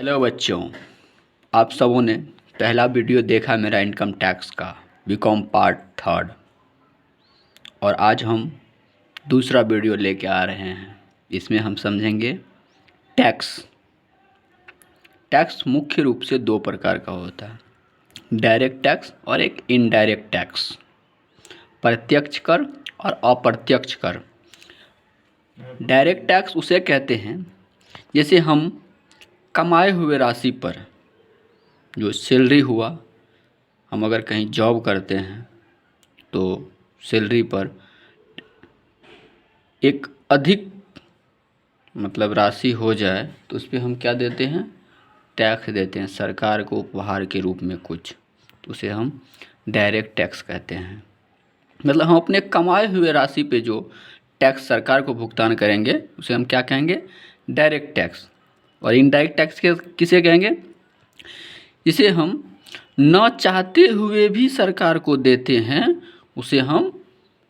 Hello बच्चों, आप सबों ने पहला वीडियो देखा मेरा इनकम टैक्स का बीकॉम पार्ट 3 और आज हम दूसरा वीडियो लेके आ रहे हैं। इसमें हम समझेंगे टैक्स। टैक्स मुख्य रूप से दो प्रकार का होता है, डायरेक्ट टैक्स और एक इनडायरेक्ट टैक्स, प्रत्यक्ष कर और अप्रत्यक्ष कर। डायरेक्ट टैक्स उसे कहते हैं जैसे हम कमाए हुए राशि पर जो सैलरी हुआ, हम अगर कहीं जॉब करते हैं तो सैलरी पर एक अधिक राशि हो जाए तो उस पर हम क्या देते हैं, टैक्स देते हैं सरकार को उपहार के रूप में कुछ, तो उसे हम डायरेक्ट टैक्स कहते हैं। मतलब हम अपने कमाए हुए राशि पे जो टैक्स सरकार को भुगतान करेंगे उसे हम क्या कहेंगे, डायरेक्ट टैक्स। और इनडायरेक्ट टैक्स किसे कहेंगे, इसे हम न चाहते हुए भी सरकार को देते हैं, उसे हम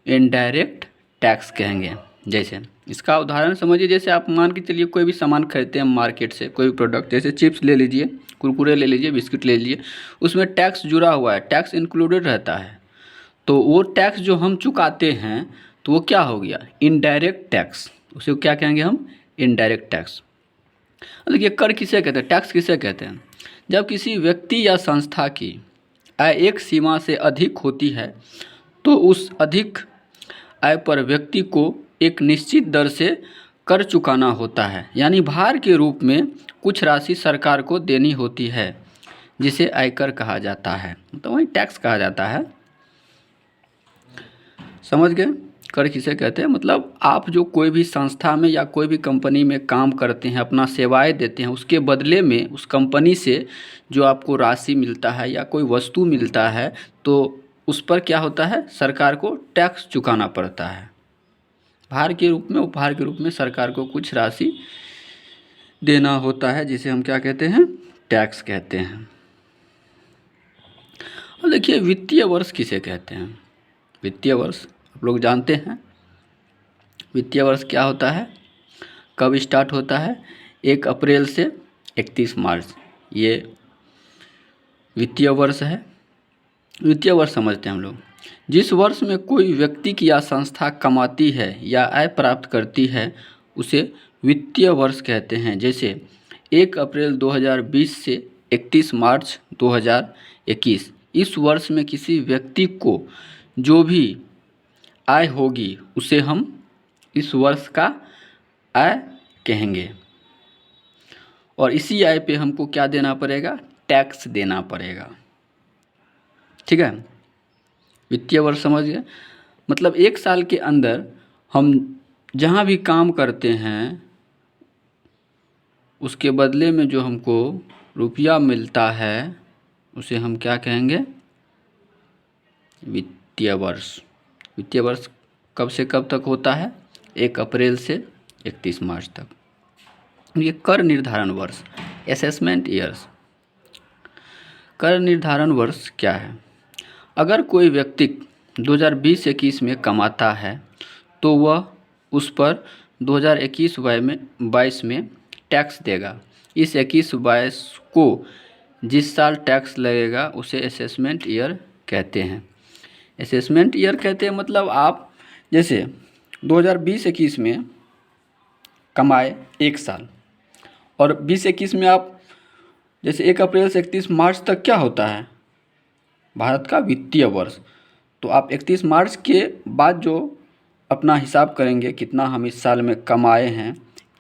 इनडायरेक्ट टैक्स कहेंगे। जैसे इसका उदाहरण समझिए, जैसे आप मान के चलिए कोई भी सामान खरीदते हैं मार्केट से, कोई भी प्रोडक्ट, जैसे चिप्स ले लीजिए, कुरकुरे ले लीजिए, बिस्किट ले लीजिए, उसमें टैक्स जुड़ा हुआ है, टैक्स इंक्लूडेड रहता है। तो वो टैक्स जो हम चुकाते हैं तो वो क्या हो गया, इनडायरेक्ट टैक्स। उसे क्या कहेंगे हम, इनडायरेक्ट टैक्स। देखिए कर किसे कहते हैं, टैक्स किसे कहते हैं, जब किसी व्यक्ति या संस्था की आय एक सीमा से अधिक होती है तो उस अधिक आय पर व्यक्ति को एक निश्चित दर से कर चुकाना होता है, यानी भार के रूप में कुछ राशि सरकार को देनी होती है, जिसे आयकर कहा जाता है। तो वही टैक्स कहा जाता है। समझ गए, कर किसे कहते हैं, मतलब आप जो कोई भी संस्था में या कोई भी कंपनी में काम करते हैं, अपना सेवाएं देते हैं, उसके बदले में उस कंपनी से जो आपको राशि मिलता है या कोई वस्तु मिलता है तो उस पर क्या होता है, सरकार को टैक्स चुकाना पड़ता है। भार के रूप में, उपहार के रूप में सरकार को कुछ राशि देना होता है, जिसे हम क्या कहते हैं, टैक्स कहते हैं। और देखिए वित्तीय वर्ष किसे कहते हैं। वित्तीय वर्ष आप लोग जानते हैं, वित्तीय वर्ष क्या होता है, कब स्टार्ट होता है, 1 अप्रैल से 31 मार्च, ये वित्तीय वर्ष है। वित्तीय वर्ष समझते हैं हम लोग, जिस वर्ष में कोई व्यक्ति की या संस्था कमाती है या आय प्राप्त करती है उसे वित्तीय वर्ष कहते हैं। जैसे 1 अप्रैल 2020 से 31 मार्च 2021, इस वर्ष में किसी व्यक्ति को जो भी आय होगी उसे हम इस वर्ष का आय कहेंगे, और इसी आय पे हमको क्या देना पड़ेगा, टैक्स देना पड़ेगा। ठीक है, वित्तीय वर्ष समझ गए, मतलब 1 साल के अंदर हम जहाँ भी काम करते हैं उसके बदले में जो हमको रुपया मिलता है उसे हम क्या कहेंगे, वित्तीय वर्ष। वित्तीय वर्ष कब से कब तक होता है, 1 अप्रैल से 31 मार्च तक। ये कर निर्धारण वर्ष, असेसमेंट ईयर्स। कर निर्धारण वर्ष क्या है, अगर कोई व्यक्ति 2020-21 में कमाता है तो वह उस पर 2021-22 में टैक्स देगा। इस 21-22 को जिस साल टैक्स लगेगा उसे असेसमेंट ईयर कहते हैं। असेसमेंट ईयर कहते हैं मतलब आप जैसे 2020-21 में कमाए 1 साल, और 20-21 में आप जैसे 1 अप्रैल से 31 मार्च तक क्या होता है, भारत का वित्तीय वर्ष। तो आप 31 मार्च के बाद जो अपना हिसाब करेंगे कितना हम इस साल में कमाए हैं,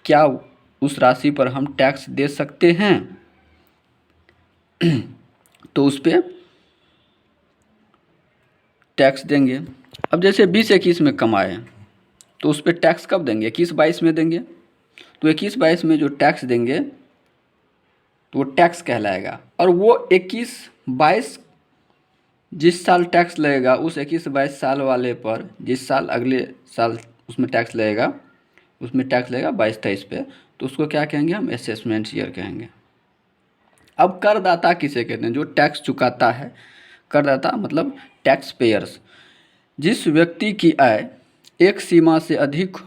क्या उस राशि पर हम टैक्स दे सकते हैं तो उस पर टैक्स देंगे। अब जैसे 20-21 में कमाए तो उस पर टैक्स कब देंगे, 21-22 में देंगे। तो 21-22 में जो टैक्स देंगे तो वो टैक्स कहलाएगा, और वो 21-22 जिस साल टैक्स लगेगा उस 21-22 साल वाले पर जिस साल अगले साल उसमें टैक्स लगेगा, उसमें टैक्स लगेगा 22-23 पे, तो उसको क्या कहेंगे हम, असेसमेंट ईयर कहेंगे। अब करदाता किसे कहते हैं, जो टैक्स चुकाता है। करदाता मतलब टैक्स पेयर्स। जिस व्यक्ति की आय एक सीमा से अधिक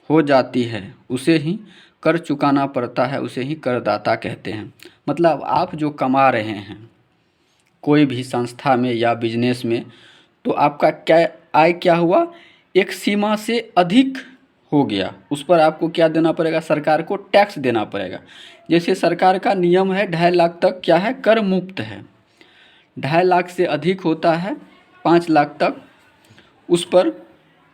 हो जाती है उसे ही कर चुकाना पड़ता है, उसे ही करदाता कहते हैं। मतलब आप जो कमा रहे हैं कोई भी संस्था में या बिजनेस में, तो आपका क्या आय क्या हुआ, एक सीमा से अधिक हो गया, उस पर आपको क्या देना पड़ेगा, सरकार को टैक्स देना पड़ेगा। जैसे सरकार का नियम है 2.5 लाख तक क्या है, कर मुक्त है। 2.5 लाख से अधिक होता है 5 लाख तक, उस पर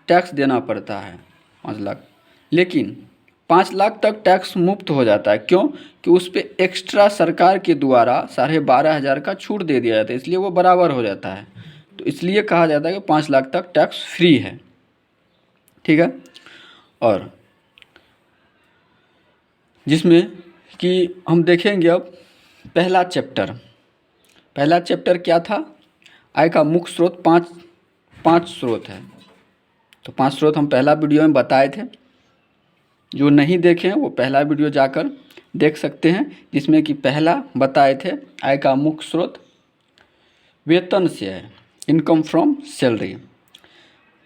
टैक्स देना पड़ता है 5 लाख। लेकिन 5 लाख तक टैक्स मुक्त हो जाता है, क्यों कि उस पर एक्स्ट्रा सरकार के द्वारा 12,500 का छूट दे दिया जाता है, इसलिए वो बराबर हो जाता है। तो इसलिए कहा जाता है कि 5 लाख तक टैक्स फ्री है। ठीक है। और जिसमें कि हम देखेंगे अब पहला चैप्टर क्या था, आय का मुख्य स्रोत। पाँच स्रोत है, तो 5 स्रोत हम पहला वीडियो में बताए थे। जो नहीं देखे हैं वो पहला वीडियो जाकर देख सकते हैं, जिसमें कि पहला बताए थे आय का मुख्य स्रोत वेतन से है, इनकम फ्रॉम सैलरी।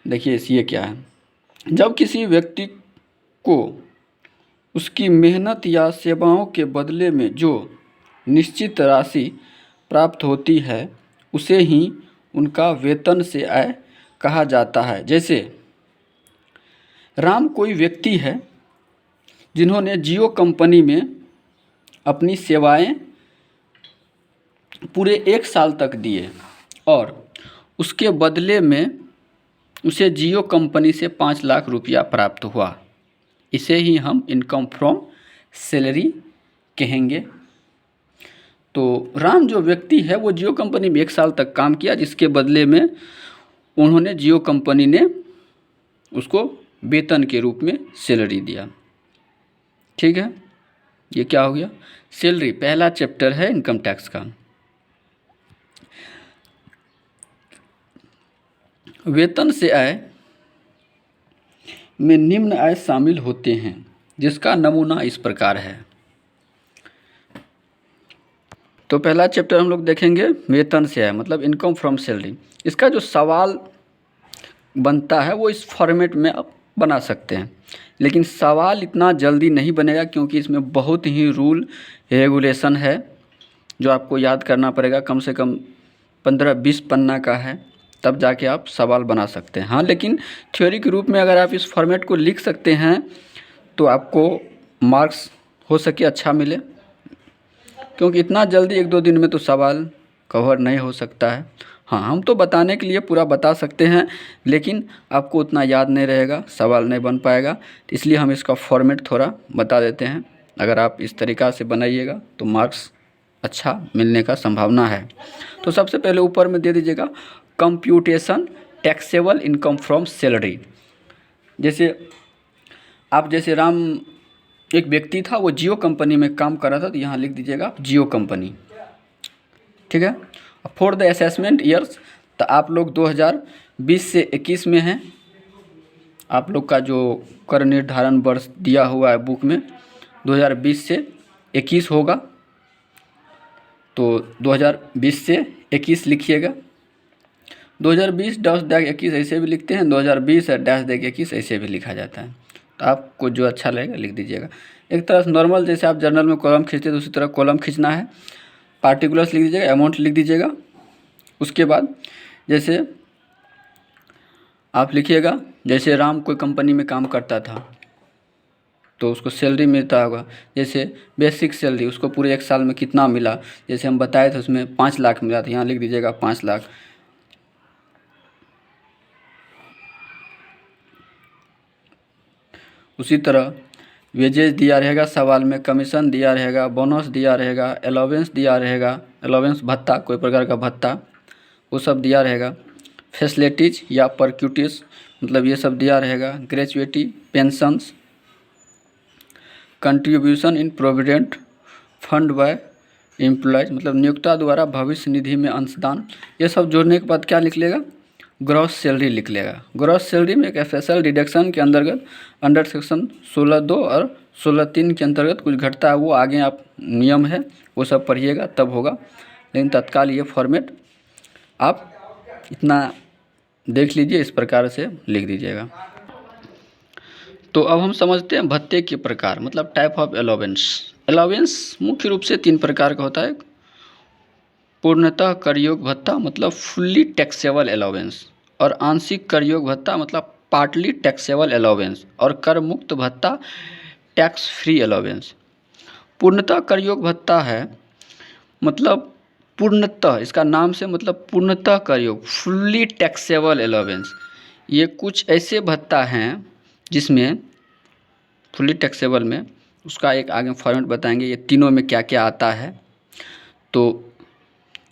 देखिए ये क्या है, जब किसी व्यक्ति को उसकी मेहनत या सेवाओं के बदले में जो निश्चित राशि प्राप्त होती है उसे ही उनका वेतन से आय कहा जाता है। जैसे राम कोई व्यक्ति है जिन्होंने जियो कंपनी में अपनी सेवाएं पूरे 1 साल तक दिए और उसके बदले में उसे जियो कंपनी से 5 लाख रुपया प्राप्त हुआ। इसे ही हम इनकम फ्रॉम सैलरी कहेंगे। तो राम जो व्यक्ति है वो जियो कंपनी में 1 साल तक काम किया, जिसके बदले में उन्होंने जियो कंपनी ने उसको वेतन के रूप में सैलरी दिया। ठीक है, ये क्या हो गया, सैलरी। पहला चैप्टर है इनकम टैक्स का। वेतन से आय में निम्न आय शामिल होते हैं, जिसका नमूना इस प्रकार है। तो पहला चैप्टर हम लोग देखेंगे वेतन से आय मतलब इनकम फ्रॉम सैलरी। इसका जो सवाल बनता है वो इस फॉर्मेट में आप बना सकते हैं, लेकिन सवाल इतना जल्दी नहीं बनेगा क्योंकि इसमें बहुत ही रूल रेगुलेशन है जो आपको याद करना पड़ेगा। कम से कम 15-20 पन्ना का है, तब जाके आप सवाल बना सकते हैं। हाँ, लेकिन थ्योरी के रूप में अगर आप इस फॉर्मेट को लिख सकते हैं तो आपको मार्क्स हो सके अच्छा मिले, क्योंकि इतना जल्दी 1-2 दिन में तो सवाल कवर नहीं हो सकता है। हाँ, हम तो बताने के लिए पूरा बता सकते हैं, लेकिन आपको उतना याद नहीं रहेगा, सवाल नहीं बन पाएगा, तो इसलिए हम इसका फॉर्मेट थोड़ा बता देते हैं। अगर आप इस तरीक़ा से बनाइएगा तो मार्क्स अच्छा मिलने का संभावना है। तो सबसे पहले ऊपर में दे दीजिएगा computation taxable income from salary. जैसे राम एक व्यक्ति था, वो जियो कंपनी में काम कर रहा था, तो यहाँ लिख दीजिएगा जियो कंपनी। ठीक है। फॉर द असेसमेंट ईयर्स, तो आप लोग 2020 से 21 में हैं। आप लोग का जो कर निर्धारण वर्ष दिया हुआ है बुक में 2020 से 21 होगा, तो 2020 से 21 लिखिएगा। 2020-21 ऐसे भी लिखते हैं, 2020-21 ऐसे भी लिखा जाता है। तो आपको जो अच्छा लगेगा लिख दीजिएगा। एक तरह से नॉर्मल जैसे आप जर्नल में कॉलम खींचते हैं उसी तरह कॉलम खींचना है। पार्टिकुलर्स लिख दीजिएगा, अमाउंट लिख दीजिएगा। उसके बाद जैसे आप लिखिएगा, जैसे राम कोई कंपनी में काम करता था तो उसको सैलरी मिलता होगा, जैसे बेसिक सैलरी उसको पूरे 1 साल में कितना मिला, जैसे हम बताए थे उसमें 5 लाख मिला था, यहाँ लिख दीजिएगा 5 लाख। उसी तरह वेजेज दिया रहेगा सवाल में, कमीशन दिया रहेगा, बोनस दिया रहेगा, अलाउंस दिया रहेगा, अलाउंस भत्ता, कोई प्रकार का भत्ता वो सब दिया रहेगा। फैसिलिटीज या परक्यूटिस मतलब ये सब दिया रहेगा। Gratuity, pensions, contribution in provident fund by employees मतलब नियोक्ता द्वारा भविष्य निधि में अंशदान, ये सब जोड़ने के बाद क्या लिख लेगा, ग्रॉस सैलरी लिख लेगा। ग्रॉस सैलरी में एक स्पेशल डिडक्शन के अंतर्गत अंडर सेक्शन 16(2) और 16(3) के अंतर्गत कुछ घटता है, वो आगे आप नियम है वो सब पढ़िएगा तब होगा, लेकिन तत्काल ये फॉर्मेट आप इतना देख लीजिए, इस प्रकार से लिख दीजिएगा। तो अब हम समझते हैं भत्ते के प्रकार मतलब टाइप ऑफ अलाउंस। अलाउंस मुख्य रूप से 3 प्रकार का होता है। पूर्णतः करयोग भत्ता मतलब फुल्ली टैक्सेबल अलाउंस, और आंशिक करयोग भत्ता मतलब पार्टली टैक्सेबल अलाउंस, और कर मुक्त भत्ता टैक्स फ्री अलाउंस। पूर्णतः करयोग भत्ता है मतलब पूर्णतः, इसका नाम से मतलब पूर्णतः करयोग, फुल्ली टैक्सेबल अलाउंस। ये कुछ ऐसे भत्ता हैं जिसमें फुल्ली टैक्सेबल में, उसका एक आगे फॉर्मेट बताएंगे ये तीनों में क्या क्या आता है। तो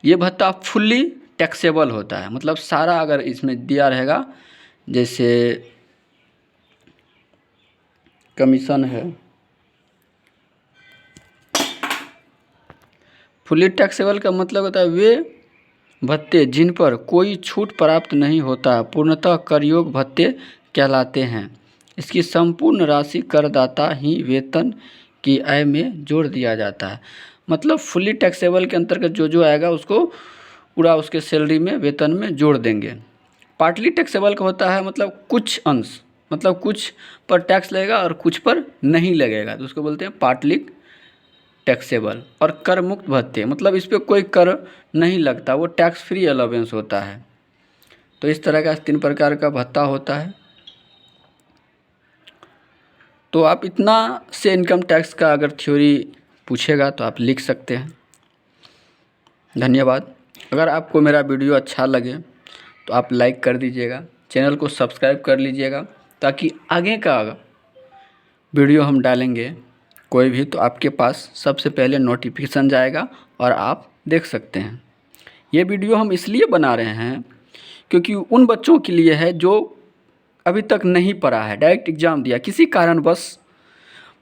ये भत्ता फुल्ली टैक्सेबल होता है, मतलब सारा अगर इसमें दिया रहेगा, जैसे कमीशन है, फुल्ली टैक्सेबल का मतलब होता है वे भत्ते जिन पर कोई छूट प्राप्त नहीं होता पूर्णतः करयोग भत्ते कहलाते हैं। इसकी संपूर्ण राशि करदाता ही वेतन की आय में जोड़ दिया जाता है। मतलब फुल्ली टैक्सेबल के अंतर्गत जो जो आएगा उसको पूरा उसके सैलरी में, वेतन में जोड़ देंगे। पार्टली टैक्सेबल का होता है मतलब कुछ अंश, मतलब कुछ पर टैक्स लगेगा और कुछ पर नहीं लगेगा, तो उसको बोलते हैं पार्टली टैक्सेबल। और कर मुक्त भत्ते मतलब इस पर कोई कर नहीं लगता, वो टैक्स फ्री अलाउंस होता है। तो इस तरह का 3 प्रकार का भत्ता होता है। तो आप इतना से इनकम टैक्स का अगर थ्योरी पूछेगा तो आप लिख सकते हैं। धन्यवाद। अगर आपको मेरा वीडियो अच्छा लगे तो आप लाइक कर दीजिएगा, चैनल को सब्सक्राइब कर लीजिएगा, ताकि आगे का वीडियो हम डालेंगे कोई भी तो आपके पास सबसे पहले नोटिफिकेशन जाएगा और आप देख सकते हैं। ये वीडियो हम इसलिए बना रहे हैं क्योंकि उन बच्चों के लिए है जो अभी तक नहीं पढ़ा है, डायरेक्ट एग्ज़ाम दिया, किसी कारणवश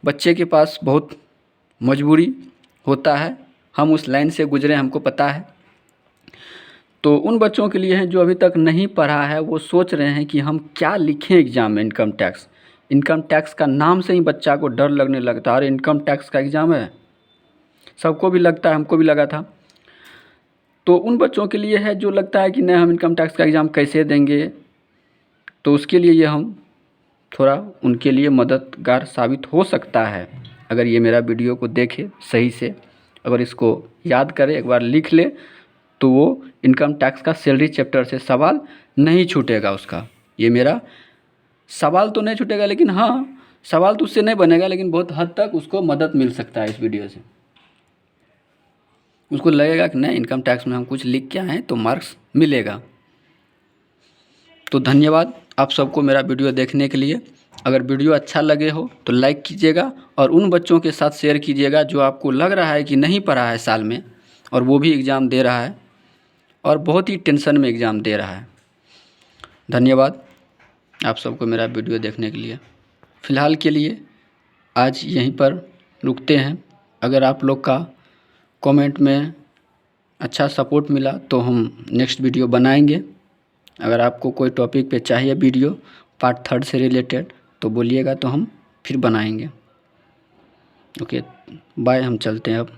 बच्चे के पास बहुत मजबूरी होता है, हम उस लाइन से गुजरे, हमको पता है। तो उन बच्चों के लिए है जो अभी तक नहीं पढ़ा है, वो सोच रहे हैं कि हम क्या लिखें एग्ज़ाम में। इनकम टैक्स का नाम से ही बच्चा को डर लगने लगता है, अरे इनकम टैक्स का एग्ज़ाम है, सबको भी लगता है, हमको भी लगा था। तो उन बच्चों के लिए है जो लगता है कि नहीं हम इनकम टैक्स का एग्ज़ाम कैसे देंगे, तो उसके लिए ये हम थोड़ा उनके लिए मददगार साबित हो सकता है। अगर ये मेरा वीडियो को देखे सही से, अगर इसको याद करे, एक बार लिख ले, तो वो इनकम टैक्स का सैलरी चैप्टर से सवाल नहीं छूटेगा उसका। ये मेरा सवाल तो नहीं छूटेगा, लेकिन हाँ सवाल तो उससे नहीं बनेगा, लेकिन बहुत हद तक उसको मदद मिल सकता है इस वीडियो से। उसको लगेगा कि नहीं इनकम टैक्स में हम कुछ लिख के आए तो मार्क्स मिलेगा। तो धन्यवाद आप सबको मेरा वीडियो देखने के लिए। अगर वीडियो अच्छा लगे हो तो लाइक कीजिएगा और उन बच्चों के साथ शेयर कीजिएगा जो आपको लग रहा है कि नहीं पढ़ा है साल में और वो भी एग्ज़ाम दे रहा है और बहुत ही टेंशन में एग्ज़ाम दे रहा है। धन्यवाद आप सबको मेरा वीडियो देखने के लिए। फ़िलहाल के लिए आज यहीं पर रुकते हैं। अगर आप लोग का कमेंट में अच्छा सपोर्ट मिला तो हम नेक्स्ट वीडियो बनाएंगे। अगर आपको कोई टॉपिक पे चाहिए वीडियो पार्ट 3 से रिलेटेड तो बोलिएगा, तो हम फिर बनाएंगे। ओके बाय, हम चलते हैं अब।